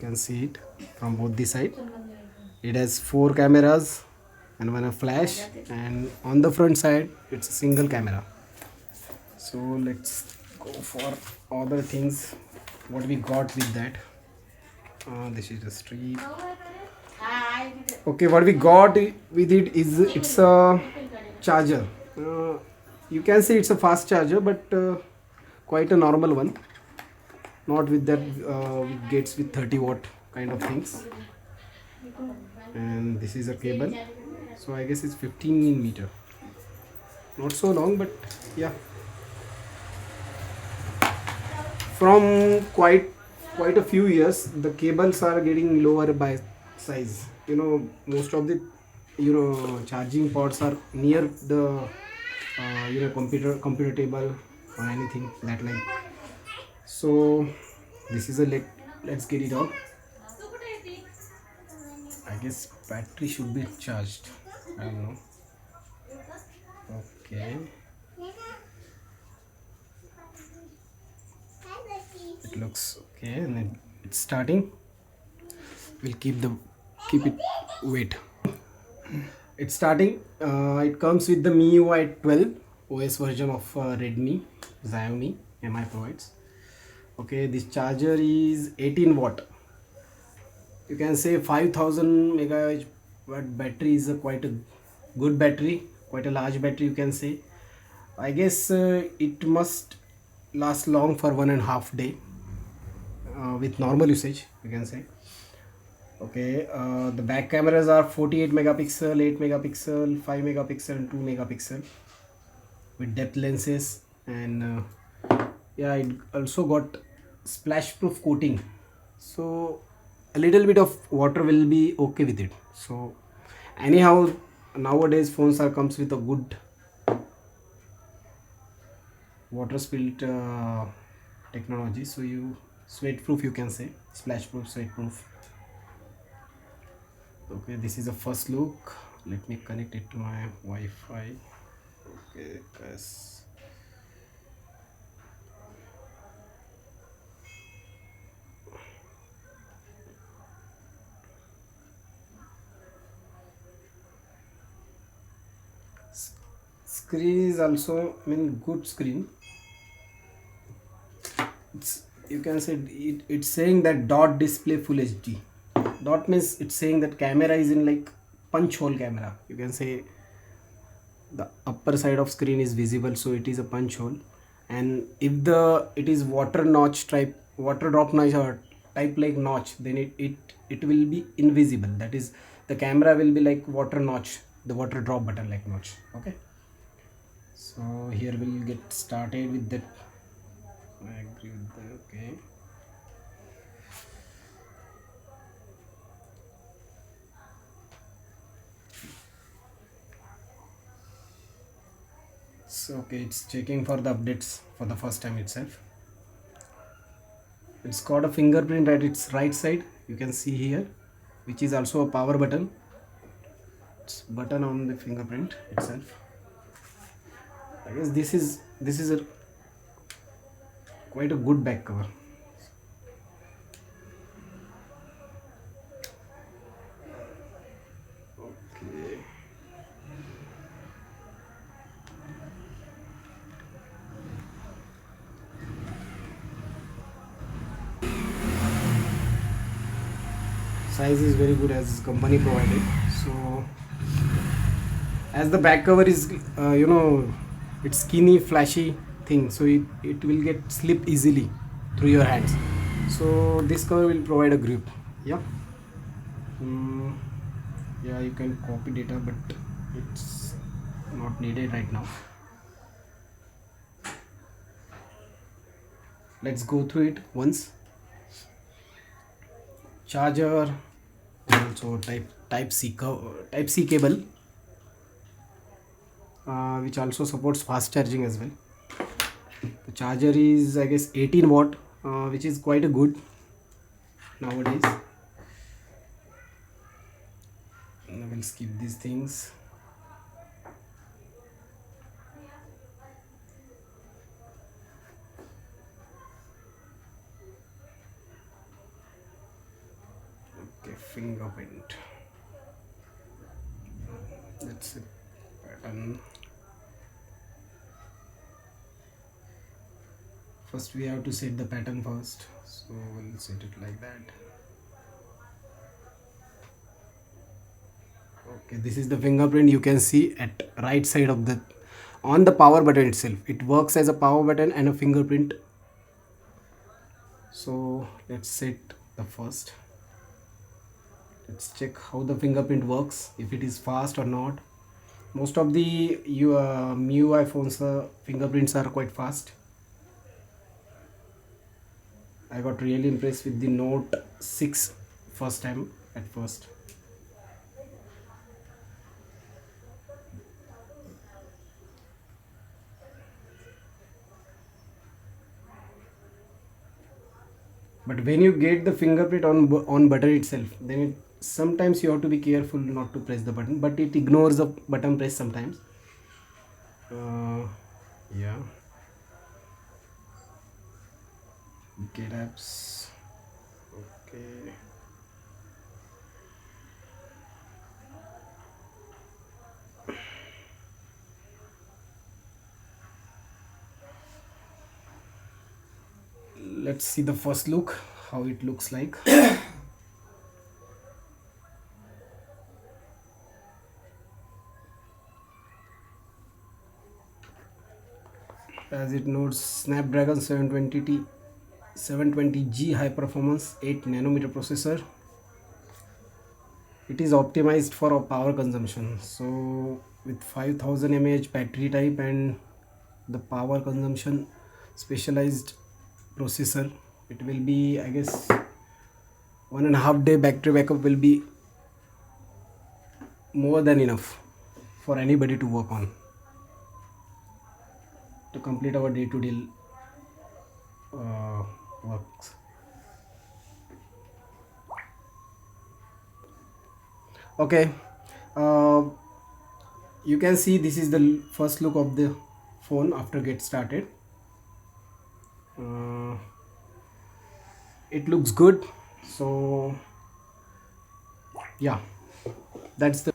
can see it from both the side. It has 4 cameras and one a flash, and on the front side it's a single camera. So let's go for other things what we got with that. This is the street. Okay, what we got with it is it's a charger. You can say it's a fast charger, but quite a normal one, not with that gets with 30-watt kind of things. And this is a cable, so I guess it's 15 meter, not so long, but yeah, from quite a few years the cables are getting lower by size. Most of the charging ports are near the computer table or anything that like. So this is a let's get it on. I guess battery should be charged. I don't know. Okay. It looks okay, and then it's starting. We'll keep it wait. It's starting. It comes with the MIUI 12 OS version of Redmi Xiaomi MI provides. Okay, this charger is 18 watt. You can say 5000 megawatt battery is quite a good battery, quite a large battery, you can say. I guess it must last long for 1.5 day with normal usage, you can say. Okay, the back cameras are 48 megapixel, 8 megapixel, 5 megapixel and 2 megapixel with depth lenses. And yeah, it also got splash proof coating, so a little bit of water will be okay with it. So anyhow, nowadays phones comes with a good water spilt technology, so you sweat proof, you can say, splash proof, sweat proof. Okay, this is the first look. Let me connect it to my Wi-Fi. Okay, guys. Screen is also good screen. You can say it's saying that dot display full HD. Dot means it's saying that camera is in like punch hole camera. You can say the upper side of screen is visible, so it is a punch hole. And if it is water notch type, water drop notch or type like notch, then it will be invisible. That is, the camera will be like water notch, the water drop button like notch. Okay, so here we'll get started with that. I agree with that. Okay, so okay, it's checking for the updates for the first time itself. It's got a fingerprint at its right side, you can see here, which is also a power button. It's button on the fingerprint itself. I guess this is a quite a good back cover. Okay. Size is very good as company provided. So as the back cover is it's skinny flashy thing, so it will get slip easily through your hands. So this cover will provide a grip. Yeah. Yeah, you can copy data, but it's not needed right now. Let's go through it once. Charger, also type C cable, which also supports fast charging as well. The charger is, I guess, 18 watt, which is quite a good nowadays. I will skip these things. fingerprint. That's it. Pattern. First we have to set the pattern first, so we'll set it like that. Okay, this is the fingerprint. You can see at right side of the on the power button itself. It works as a power button and a fingerprint. So let's set the first. Let's check how the fingerprint works, if it is fast or not. Most of the MIUI phones fingerprints are quite fast. I got really impressed with the Note 6 first time at first. But when you get the fingerprint on button itself, then sometimes you have to be careful not to press the button, but it ignores the button press sometimes. Yeah. Get apps. Okay. Let's see the first look, how it looks like. As it notes Snapdragon 720G high performance 8 nanometer processor. It is optimized for power consumption, so with 5000 mAh battery type and the power consumption specialized processor, it will be, I guess, 1.5 day battery backup will be more than enough for anybody to work on, to complete our day-to-day works. Okay, you can see this is the first look of the phone after get started. It looks good, so yeah, that's the